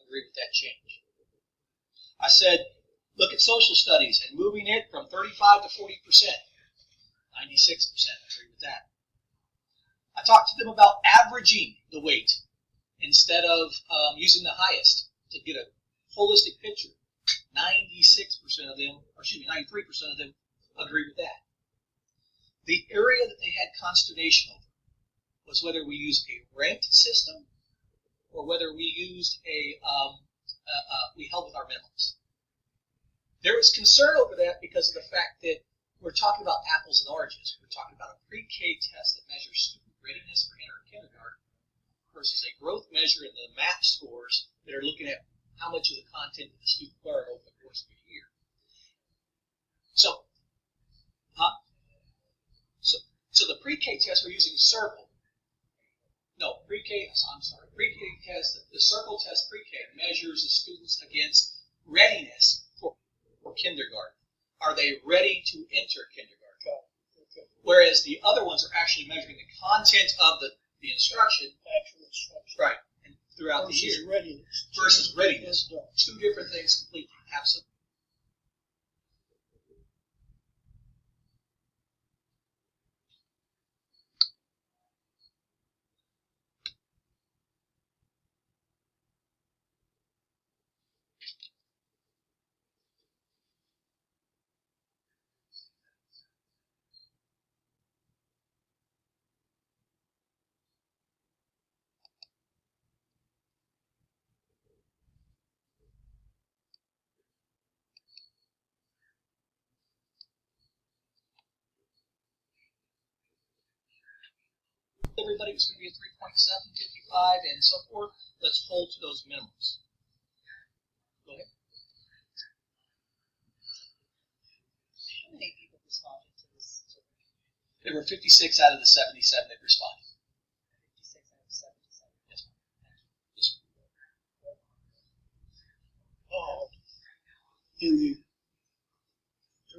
agree with that change. I said, look at social studies and moving it from 35 to 40%. 96% agree with that. I talked to them about averaging the weight instead of using the highest to get a holistic picture. 93% of them agree with that. The area that they had consternation over was whether we used a ranked system or whether we used we held with our minimums. There was concern over that because of the fact that we're talking about apples and oranges. We're talking about a pre-K test that measures student readiness for kindergarten versus a growth measure in the MAP scores that are looking at how much of the content did the student learn over the course of a year. So the pre-K test we're using pre-K test, the circle test pre-K measures the students against readiness for kindergarten. Are they ready to enter kindergarten? Okay. Whereas the other ones are actually measuring the content of the instruction. Actual instruction. Right. And throughout the year. Versus readiness. Two different things completely. Absolutely. Everybody was going to be a 3.755 and so forth. Let's hold to those minimums. Go ahead. How many people responded to this survey? There were 56 out of the 77 that responded. 56 out of 77. Yes, ma'am. Yes, In the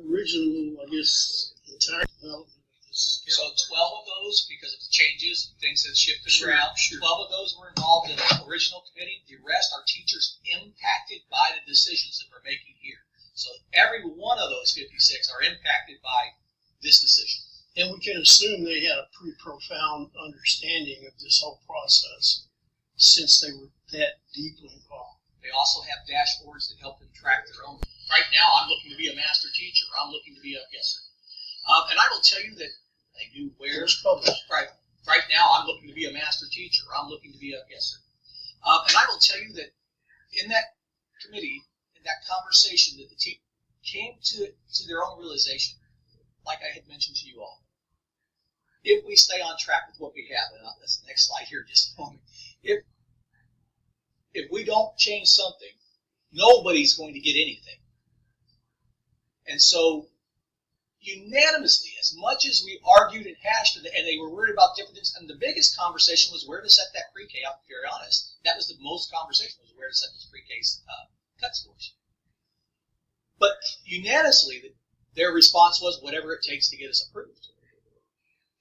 original, I guess, entire development of this. So 12 of those, because of the changes and things that shifted around, 12 of those were involved in the original committee. The rest are teachers impacted by the decisions that we're making here. So every one of those 56 are impacted by this decision. And we can assume they had a pretty profound understanding of this whole process since they were that deeply involved. They also have dashboards that help them track their own. Right now, I'm looking to be a master teacher. I'm looking to be a guesser. And I will tell you that they do where. Right now, I'm looking to be a master teacher. I'm looking to be a guesser. And I will tell you that in that committee, in that conversation, that the team came to their own realization, like I had mentioned to you all. If we stay on track with what we have, and that's the next slide here, just a moment. If we don't change something, nobody's going to get anything. And so, unanimously, as much as we argued and hashed, and they were worried about different things, and the biggest conversation was where to set that pre-K. I'll be very honest. That was the most conversation, was where to set those pre-K cut scores. But unanimously, their response was whatever it takes to get us approved.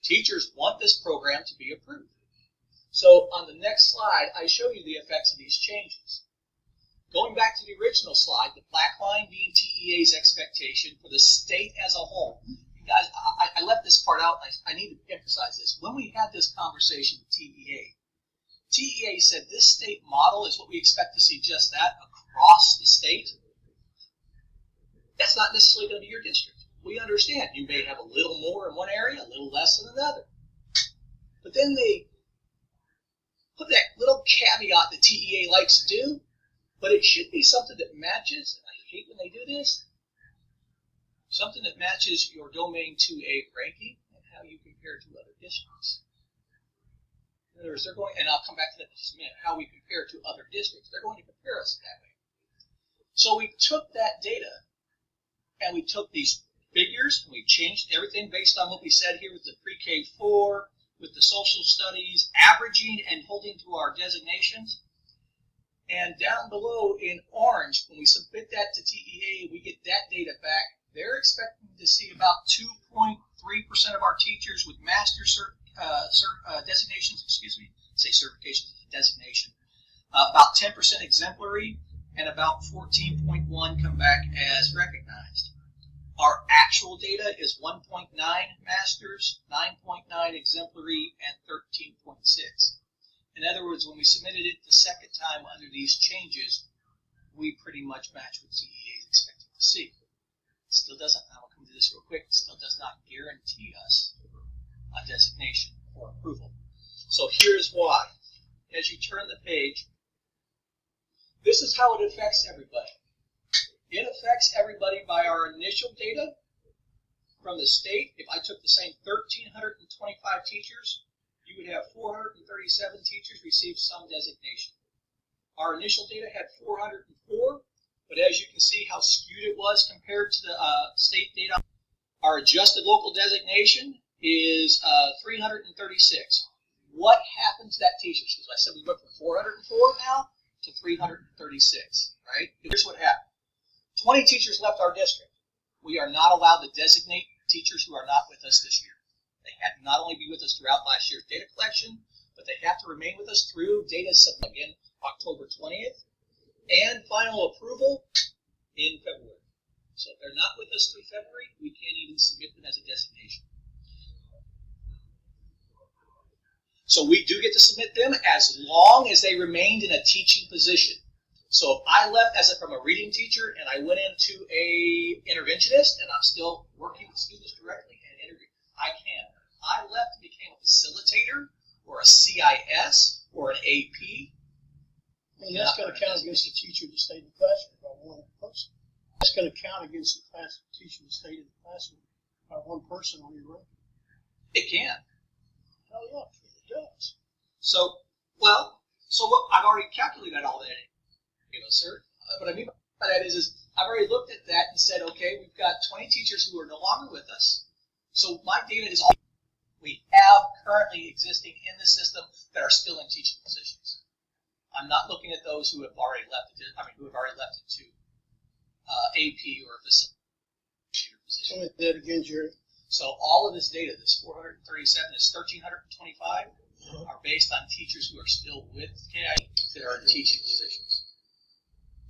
Teachers want this program to be approved. So on the next slide, I show you the effects of these changes. Going back to the original slide, the black line being TEA's expectation for the state as a whole. Guys, I left this part out. I need to emphasize this. When we had this conversation with TEA said this state model is what we expect to see, just that across the state. That's not necessarily going to be your district. We understand you may have a little more in one area, a little less in another. But then they put that little caveat that TEA likes to do, but it should be something that matches, and I hate when they do this, something that matches your domain to a ranking and how you compare to other districts. In other words, they're going, and I'll come back to that in just a minute, how we compare to other districts. They're going to compare us that way. So we took that data, and we took these figures, and we changed everything based on what we said here with the pre-K4, with the social studies, averaging and holding to our designations. And down below in orange, when we submit that to TEA, we get that data back. They're expecting to see about 2.3% of our teachers with master designations, say certifications as a designation, about 10% exemplary, and about 14.1 come back as recognized. Our actual data is 1.9 masters, 9.9 exemplary, and 13.6. In other words, when we submitted it the second time under these changes, we pretty much match what CEA is expecting to see. It still doesn't, I will come to this real quick, it still does not guarantee us a designation or approval. So here's why. As you turn the page, this is how it affects everybody. It affects everybody by our initial data from the state. If I took the same 1,325 teachers, you would have 437 teachers receive some designation. Our initial data had 404, but as you can see how skewed it was compared to the state data. Our adjusted local designation is 336. What happened to that teacher? Because I said we went from 404 now to 336, right? Here's what happened. 20 teachers left our district. We are not allowed to designate teachers who are not with us this year. They have to not only be with us throughout last year's data collection, but they have to remain with us through data submission again October 20th, and final approval in February. So if they're not with us through February, we can't even submit them as a designation. So we do get to submit them as long as they remained in a teaching position. So if I left from a reading teacher and I went into a interventionist and I'm still working with students directly and interviewing, I can. I left and became a facilitator or a CIS or an AP. And that's going to count against the teacher that stayed in the classroom by one person. That's going to count against the teacher that stayed in the classroom by one person on your record. It can. Hell yeah, it does. So what, I've already calculated all that, sir. What I mean by that is I've already looked at that and said, okay, we've got 20 teachers who are no longer with us. So my data is all we have currently existing in the system that are still in teaching positions. I'm not looking at those who have already left into AP or facilitator position. Tell me that again, Jerry. So all of this data, this 437, this 1,325, are based on teachers who are still with KIE that are in teaching positions.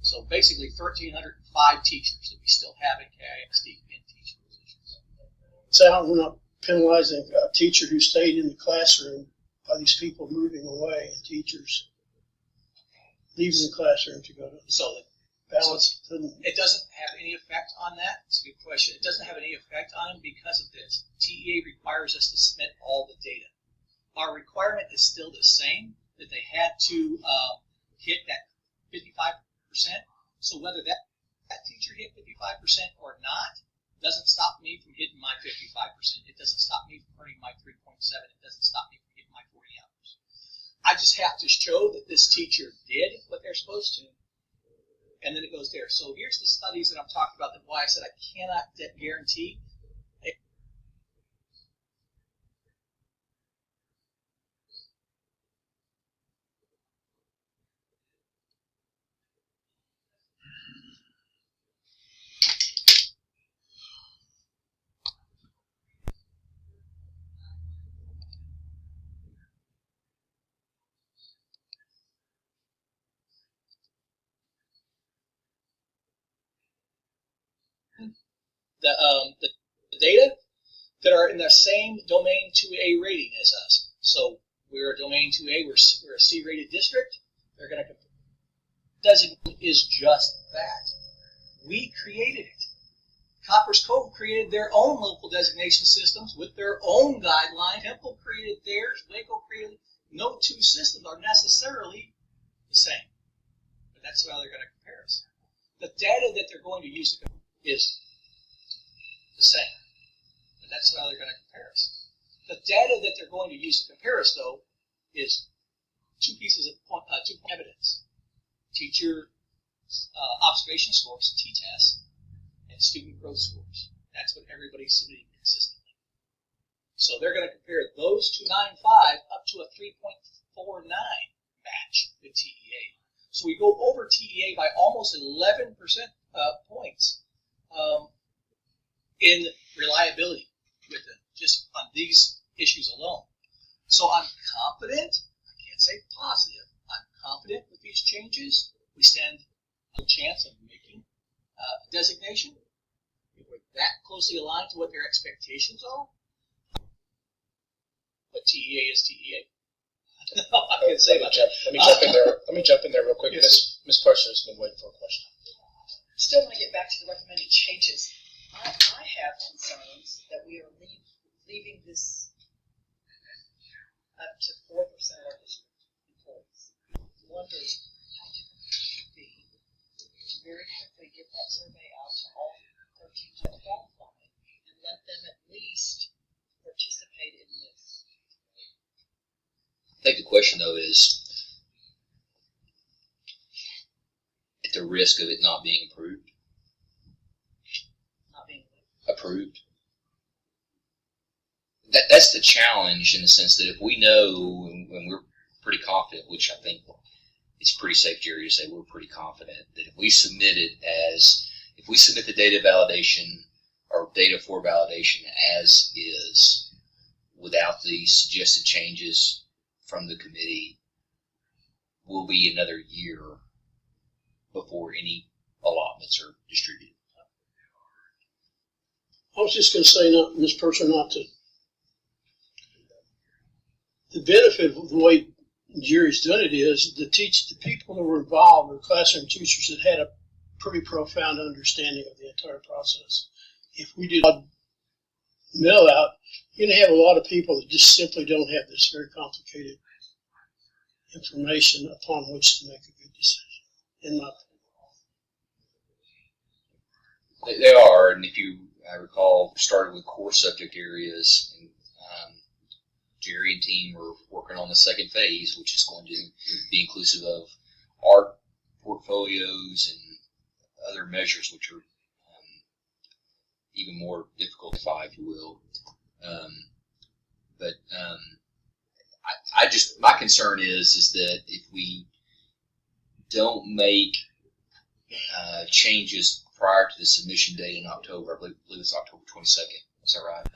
So basically 1,305 teachers that we still have in KISD in teaching positions. So we're not penalizing a teacher who stayed in the classroom by these people moving away and teachers leaving the classroom to go to balance. It doesn't have any effect on that. It's a good question. It doesn't have any effect on them because of this. TEA requires us to submit all the data. Our requirement is still the same, that they had to hit that 55%. So whether that teacher hit 55% or not doesn't stop me from hitting my 55%. It doesn't stop me from earning my 3.7. It doesn't stop me from hitting my 40 hours. I just have to show that this teacher did what they're supposed to, and then it goes there. So here's the studies that I'm talking about, that why I said I cannot guarantee. The data that are in the same domain 2A rating as us. So we're a domain 2A, we're a C-rated district. They're going to designate is just that. We created it. Copper's Cove created their own local designation systems with their own guidelines. Temple created theirs. Waco created. No two systems are necessarily the same. But that's how they're going to compare us. The data that they're going to use is the same. But that's how they're going to compare us. The data that they're going to use to compare us, though, is two pieces of evidence. Teacher observation scores, T-tests, and student growth scores. That's what everybody's submitting consistently. So they're going to compare those 295 up to a 3.49 match with TEA. So we go over TEA by almost 11% points in reliability with them, just on these issues alone. So I'm confident, I can't say positive, I'm confident with these changes, we stand a chance of making a designation. If we're that closely aligned to what their expectations are, but TEA is TEA. I can say about that. Let me jump in there. Let me jump in there real quick. Yes. Ms. Parson has been waiting for a question. Still want to get back to the recommended changes. I have concerns that we are leaving this up to 4% of our district employees. Wonders how different it would be to very quickly get that survey out to all 13 that qualify and let them at least participate in this. I think the question, though, is at the risk of it not being approved. Not being Approved. That's the challenge in the sense that if we know, and we're pretty confident, which I think it's pretty safe, Jerry, to say we're pretty confident that if we submit the data validation or data for validation as is, without the suggested changes from the committee, will be another year before any allotments are distributed. I was just going to say, not Ms. Person, not to. The benefit of the way Jerry's done it is the people that were involved were classroom teachers that had a pretty profound understanding of the entire process. If we did a mail out, you're going to have a lot of people that just simply don't have this very complicated information upon which to make a good decision, in my opinion. They are, and if I recall, started with core subject areas, and Jerry and team are working on the second phase, which is going to be inclusive of art portfolios and other measures, which are even more difficult to find, if you will. My concern is that if we don't make changes prior to the submission date in October, I believe it's October 22nd. Is that right?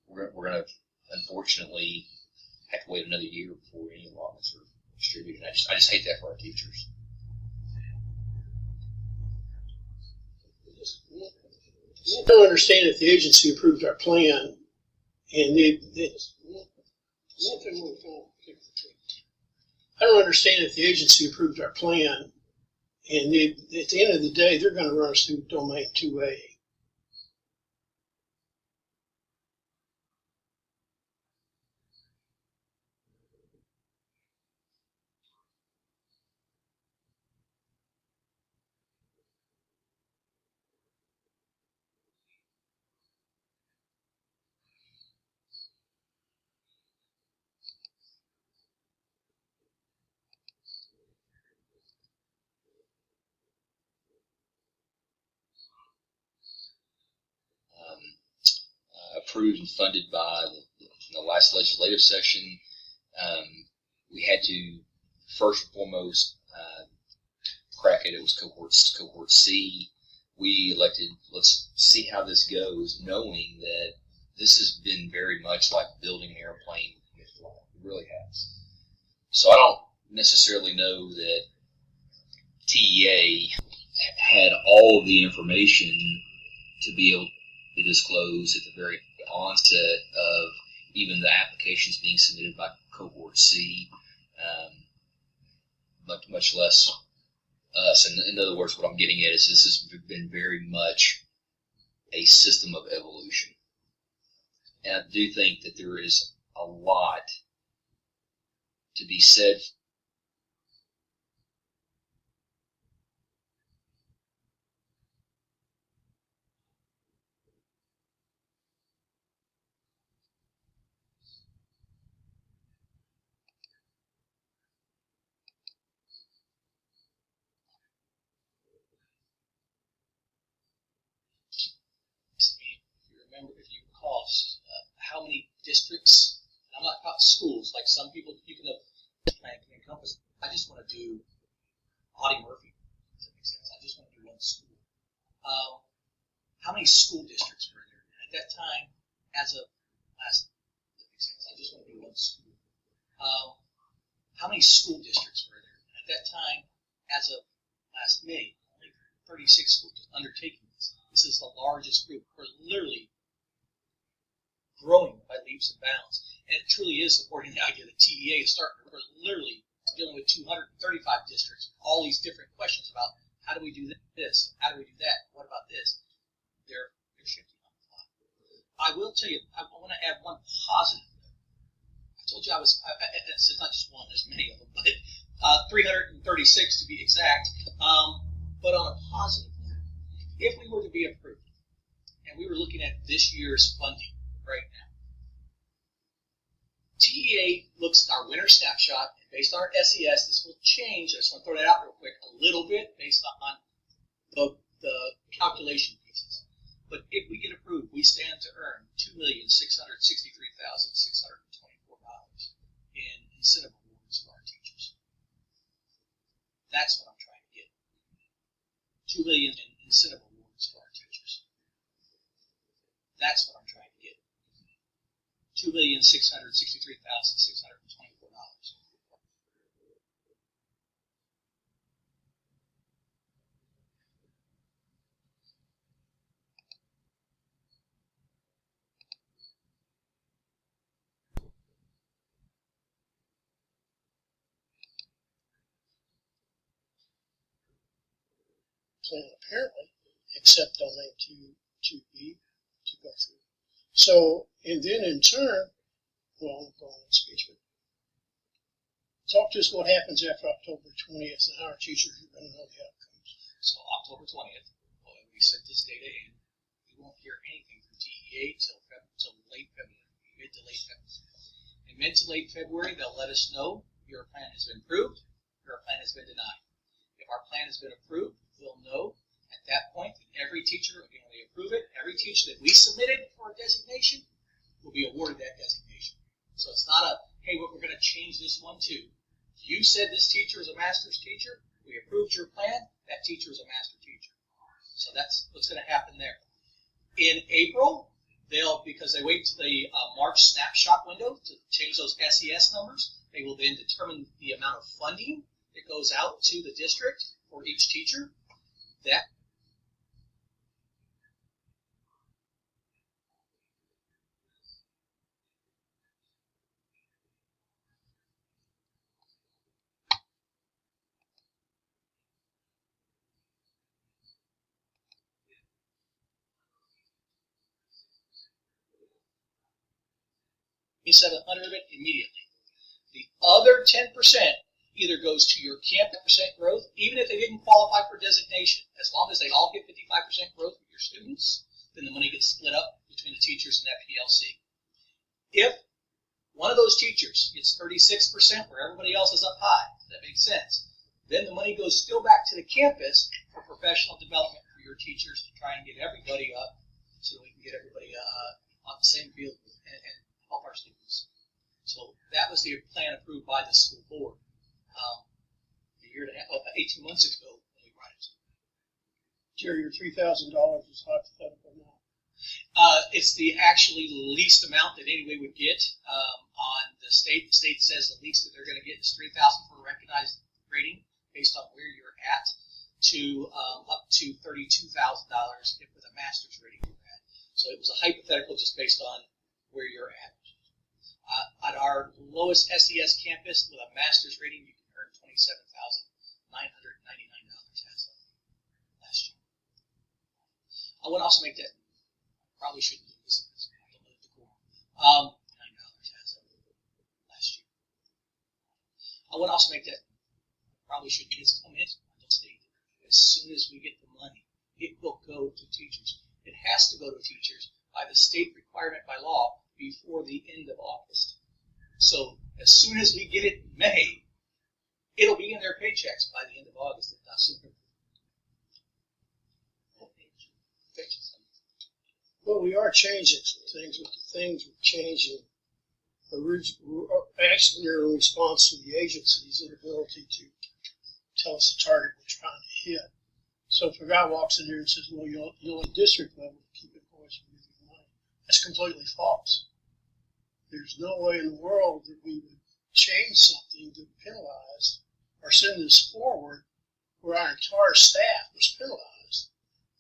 We're going to unfortunately have to wait another year before any allotments are distributed. I just hate that for our teachers. I don't understand if the agency approved our plan, and I don't understand if the agency approved our plan, and at the end of the day, they're going to run us through domain 2A. Approved and funded by the last legislative session. We had to first and foremost crack it. It was cohort C. We elected, let's see how this goes, knowing that this has been very much like building an airplane mid-flight. It really has. So I don't necessarily know that TEA had all of the information to be able to disclose at the very onset of even the applications being submitted by cohort C, much less us. And in other words, what I'm getting at is this has been very much a system of evolution. And I do think that there is a lot to be said. If you recall, how many districts, I'm not about schools, like some people, you can have plan can encompass. I just want to do Audie Murphy. Does that make sense? I just want to do one school. How many school districts were there? And at that time, as of last, does that make sense? I just want to do one school. how many school districts were there? And at that time, as of last May, only 36 schools undertaking this. This is the largest group. We're literally growing by leaps and bounds. And it truly is supporting the idea that TEA is starting. We're literally dealing with 235 districts, all these different questions about how do we do this, how do we do that, what about this? They're shifting on the fly. I will tell you, I want to add one positive note. I told you it's not just one, there's many of them, but 336 to be exact. But on a positive note, if we were to be approved, and we were looking at this year's funding right now, TEA looks at our winter snapshot, and based on our SES, this will change. I just want to throw that out real quick, a little bit based on the calculation pieces. But if we get approved, we stand to earn $2,663,624 in incentive awards of our teachers. That's what I'm trying to get. $2 million in incentive awards for our teachers. That's what I'm trying to get. $2,663,624. Plan apparently, except on that 2B to go through. So, and then in turn, well, I'll go on that speech, but talk to us what happens after October 20th and how our teachers are going to know the outcomes. So October 20th, we sent this data in. We won't hear anything from TEA till late February, mid to late February. In mid to late February, they'll let us know your plan has been approved, your plan has been denied. If our plan has been approved, we'll know at that point that every teacher, when they approve it, every teacher that we submitted for a designation will be awarded that designation. So it's not a, hey, we're going to change this one too. You said this teacher is a master's teacher. We approved your plan. That teacher is a master teacher. So that's what's going to happen there. In April, because they wait till the March snapshot window to change those SES numbers, they will then determine the amount of funding that goes out to the district for each teacher. That $2,700 of it immediately. The other 10% either goes to your campus percent growth, even if they didn't qualify for designation. As long as they all get 55% growth with your students, then the money gets split up between the teachers and that PLC. If one of those teachers gets 36% where everybody else is up high, that makes sense, then the money goes still back to the campus for professional development for your teachers to try and get everybody up so that we can get everybody on the same field and help our students. So that was the plan approved by the school board a year and a half, 18 months ago when we brought it. Jerry, your $3,000 is hypothetical now. It's the actually least amount that anybody would get on the state. The state says the least that they're going to get is $3,000 for a recognized rating based on where you're at, to up to $32,000 if with a master's rating you're at. So it was a hypothetical just based on where you're at. At our lowest SES campus with a master's rating, you can earn $27,999 as of last year. I would also make that, probably shouldn't do this, $9 as of last year. I would also make that, probably should just come in, state, as soon as we get the money, it will go to teachers. It has to go to teachers by the state requirement by law before the end of August. So as soon as we get it in May, it'll be in their paychecks by the end of August, if not sooner. Well, we are changing some things, but the things we're changing actually are in response to the agency's inability to tell us the target we're trying to hit. So if a guy walks in here and says, well, you'll at district level keep employees from losing money, that's completely false. There's no way in the world that we would change something to penalize or send this forward where our entire staff was penalized.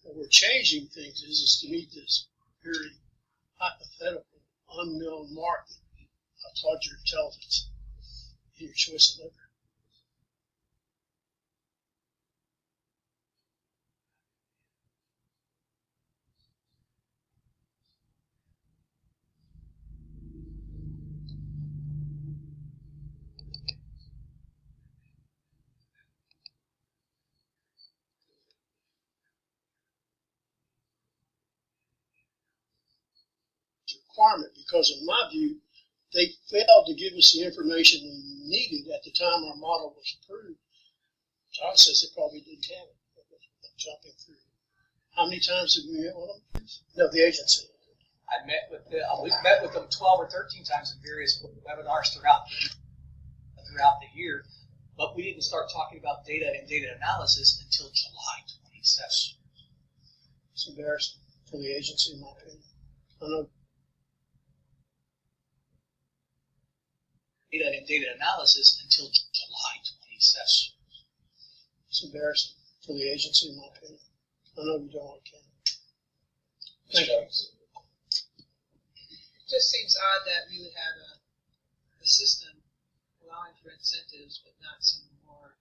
What we're changing things is to meet this very hypothetical, unknown market. I applaud your intelligence in your choice of liver. Requirement, because in my view, they failed to give us the information we needed at the time our model was approved. John says they probably didn't have it. Jumping through. How many times did we meet with them? No, the agency. We've met with them 12 or 13 times in various webinars throughout the year, but we didn't start talking about data and data analysis until July 27th. It's embarrassing for the agency, in my opinion. I know. Data and data analysis until July 27th. It's embarrassing for the agency, in my opinion. I know you don't want to. Mr. Jones. It just seems odd that we would have a system allowing for incentives, but not some more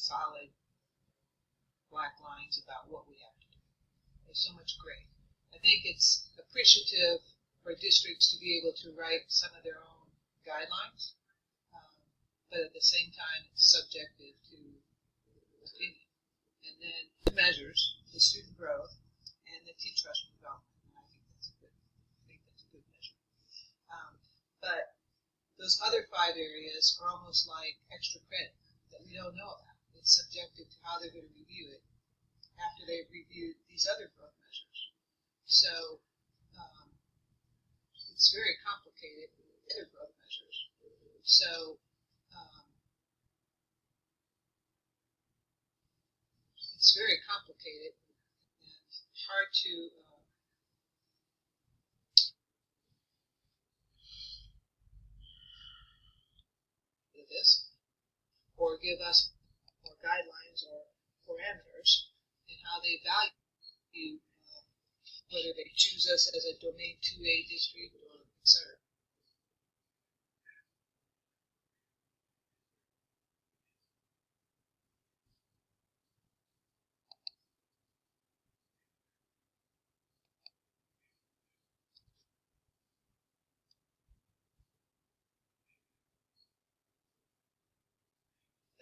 solid black lines about what we have to do. There's so much gray. I think it's appreciative for districts to be able to write some of their own guidelines, but at the same time, it's subjective to opinion. And then the measures, the student growth, and the teach trust development. And I think that's a good measure. But those other 5 areas are almost like extra credit that we don't know about. It's subjective to how they're going to review it after they've reviewed these other growth measures. So it's very complicated. Other growth measures. So it's very complicated and hard to do this or give us more guidelines or parameters in how they value whether they choose us as a domain 2A district or etc.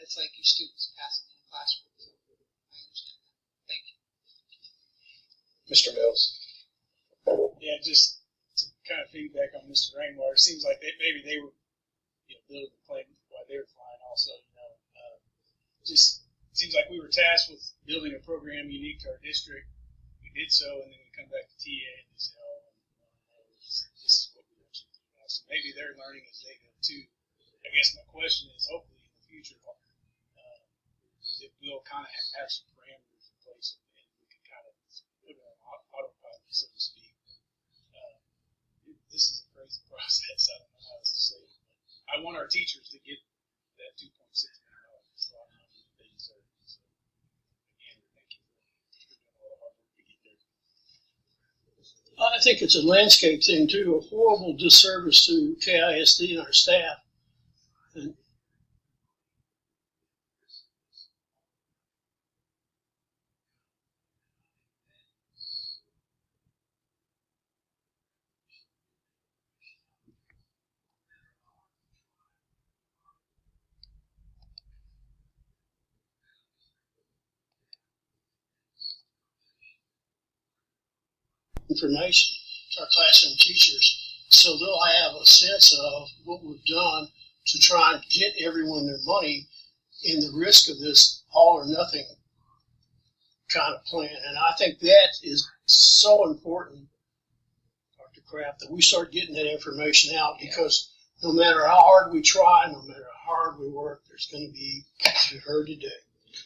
It's like your students passing in the classroom. So I understand that. Thank you. Mr. Mills. Yeah, just to kind of feedback on Mr. Rainwater, it seems like maybe they were, building the plane while they were flying. Also, just seems like we were tasked with building a program unique to our district. We did so, and then we come back to TA and they say, this is what we actually do now. So maybe they're learning as they go too. I guess my question is, hopefully in the future, if we'll kind of have some parameters in place and we can kind of put it on autopilot, so to speak. This is a crazy process. I don't know how else to say it. But I want our teachers to get that $2.6 million. It's a lot of money that they deserve. So, again, thank you for doing all the hard work to get there. I think it's a landscape thing too, a horrible disservice to KISD and our staff. And information to our classroom teachers, so they'll have a sense of what we've done to try and get everyone their money in the risk of this all or nothing kind of plan. And I think that is so important, Dr. Kraft, that we start getting that information out, because no matter how hard we try, no matter how hard we work, there's going to be, as we heard today.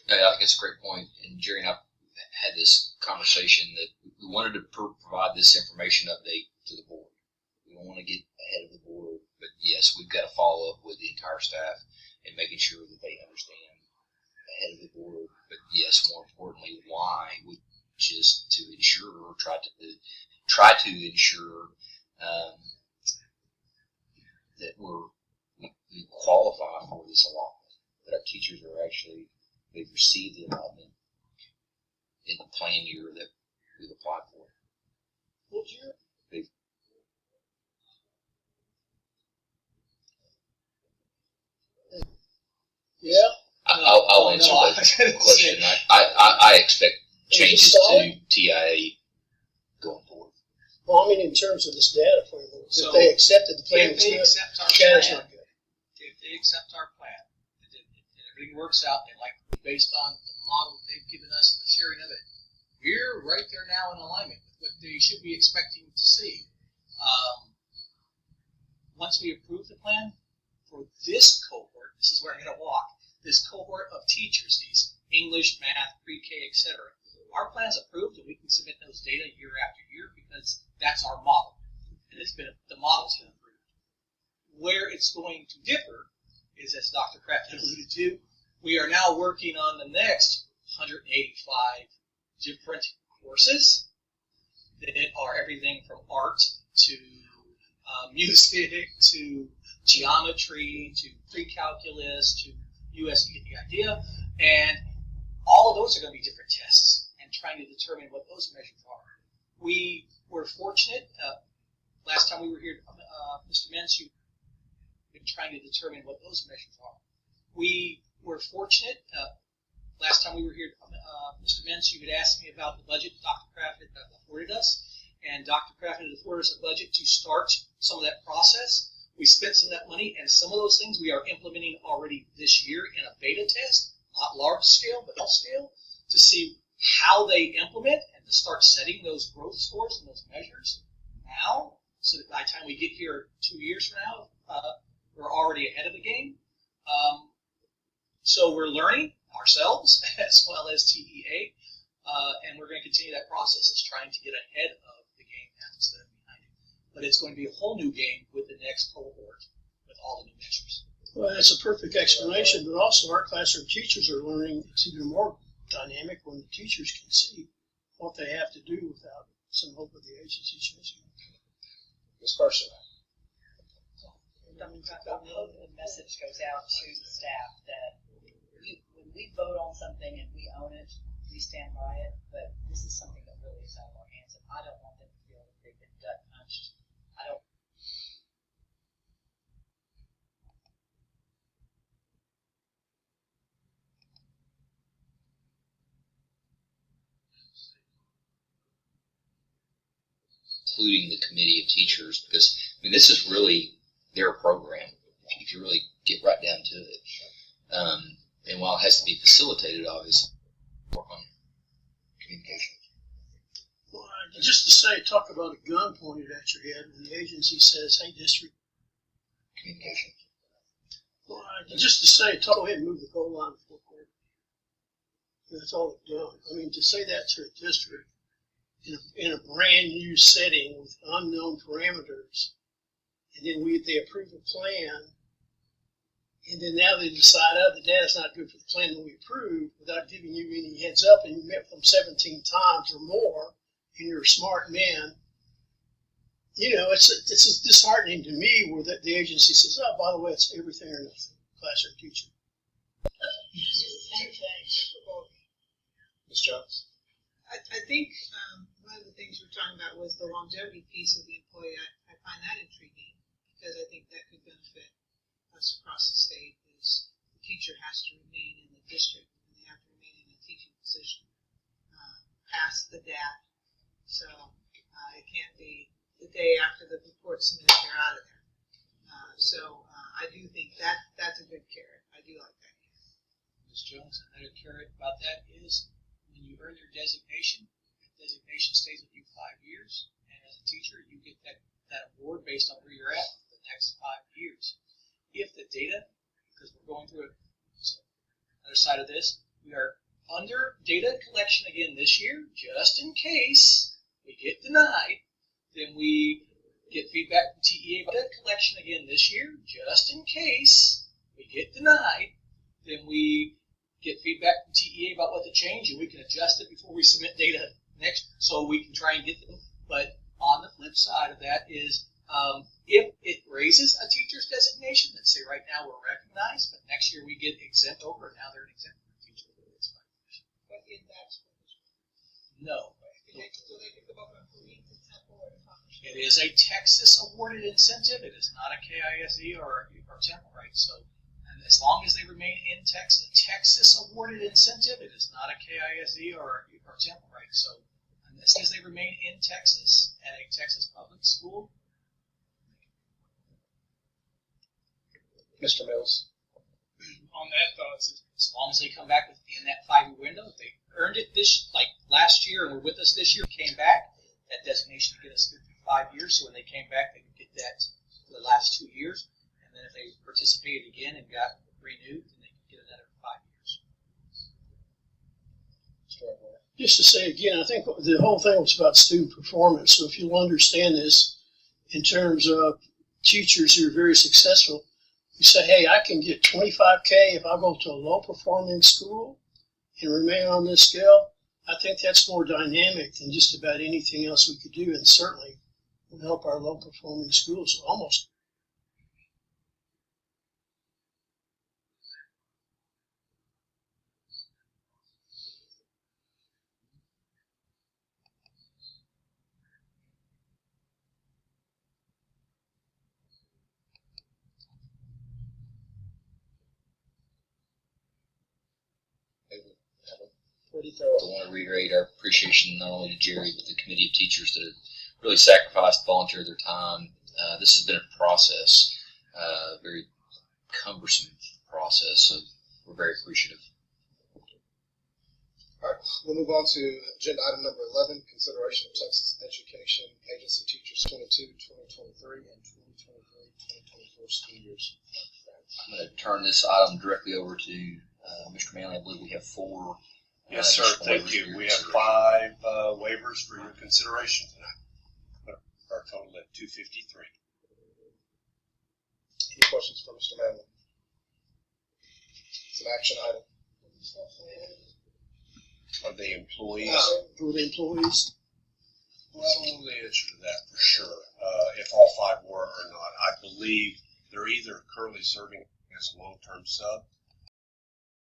I think it's a great point. And Jerry and I had this conversation that we wanted to provide this information update to the board. We don't want to get ahead of the board, but yes, we've got to follow up with the entire staff and making sure that they understand ahead of the board. But yes, more importantly, why, which is to ensure, try to ensure that we qualify for this allotment, that our teachers are actually, they've received the allotment in the plan year that we've applied for. What year? Yeah. I'll answer that question. I expect changes to TIA going forward. Well, I mean, in terms of this data framework, So, if they accepted the plan, if they accept our Chad's plan, not good. if they accept our plan, and everything works out, they like based on the model they've given us and the sharing of it, we're right there now in alignment with what they should be expecting to see. Once we approve the plan for this cohort, this is where I'm going to walk, this cohort of teachers, these English, math, pre-K, etc. Our plan's approved, and we can submit those data year after year because that's our model, and the model's been approved. Where it's going to differ is, as Dr. Kraft alluded to, we are now working on the next 185 different courses that are everything from art to music to geometry to pre-calculus to US, you get the idea, and all of those are going to be different tests and trying to determine what those measures are. We were fortunate, last time we were here, Mr. Mintz, you've been trying to determine what those measures are. We were fortunate, last time we were here, Mr. Mintz, you had asked me about the budget Dr. Kraft had afforded us, and Dr. Kraft had afforded us a budget to start some of that process. We spent some of that money, and some of those things we are implementing already this year in a beta test, not large scale, but small scale, to see how they implement and to start setting those growth scores and those measures now, so that by the time we get here 2 years from now, we're already ahead of the game. So we're learning ourselves as well as TEA, and we're going to continue that process. It's trying to get ahead of the game now instead of behind it. But it's going to be a whole new game with the next cohort with all the new measures. Well, that's a perfect explanation, but also our classroom teachers are learning. It's even more dynamic when the teachers can see what they have to do without some help of the agency changing. Ms. Carson. The message goes out to the staff that when we vote on something and we own it, we stand by it, but this is something that really is out of our hands, and I don't want them to feel that they've been gut punched. I don't. Including the committee of teachers, because I mean this is really their program if you really get right down to it. And while it has to be facilitated, obviously, work on communication. Well, just to say, talk about a gun pointed at your head when the agency says, "Hey, district." Communication. Well, just to say, go ahead and move the goal line forward. That's all it's done. I mean, to say that to a district in a brand new setting with unknown parameters, and then they approve a plan, and then now they decide, the data's not good for the plan that we approved, without giving you any heads up, and you met with them 17 times or more, and you're a smart man. You know, it's disheartening to me where the agency says, "Oh, by the way, it's everything or nothing, classroom teacher." Ms. Jones. I think one of the things we're talking about was the longevity piece of the employee. I find that intriguing because I think that could benefit us across the state. Is the teacher has to remain in the district and they have to remain in a teaching position past the DAT. So it can't be the day after the report submitted they're out of there. So I do think that's a good carrot. I do like that. Ms. Jones, another carrot about that is when you earn your designation, that designation stays with you 5 years, and as a teacher, you get that award based on where you're at for the next 5 years. If the data, because we're going through it, so other side of this, we are under data collection again this year, just in case we get denied, then we get feedback from TEA about data collection again this year, just in case we get denied, then we get feedback from TEA about what to change, and we can adjust it before we submit data next, so we can try and get them. But on the flip side of that is, if it raises a teacher's designation, let's say right now we're recognized, but next year we get exempt over, and now they're an exempt teacher. But in that school district. No. So they can come up and police and temple or accomplish. It is a Texas awarded incentive. It is not a KISE or temple, right? So, and as long as they remain in Texas, awarded incentive, it is not a KISE or temple, right? So, and as long as they remain in Texas at a Texas public school. Mr. Mills. On that thought, As long as they come back within that 5-year window, if they earned it like last year and were with us this year, came back, that designation would get us good for 5 years. So when they came back, they could get that for the last 2 years. And then if they participated again and got renewed, then they could get another 5 years. Just to say again, I think the whole thing was about student performance. So if you'll understand this in terms of teachers who are very successful, you say, hey, I can get 25K if I go to a low-performing school and remain on this scale. I think that's more dynamic than just about anything else we could do, and certainly would help our low-performing schools almost. Pretty I thorough. want to reiterate our appreciation not only to Jerry, but the committee of teachers that have really sacrificed, volunteered their time. This has been a process, very cumbersome process, so we're very appreciative. All right, we'll move on to agenda item number 11, consideration of Texas Education Agency Teachers 2023 and 2023-2024 school years. I'm going to turn this item directly over to Mr. Manley. I believe we have 4. Yes, sir. additional Thank waivers you. for your We have consideration. 5 waivers for your consideration tonight. Our total at 253. Any questions for Mr. Manley? It's an action item. Are they employees? For the employees. Well, I don't know the answer to that for sure, if all 5 were or not. I believe they're either currently serving as a long-term sub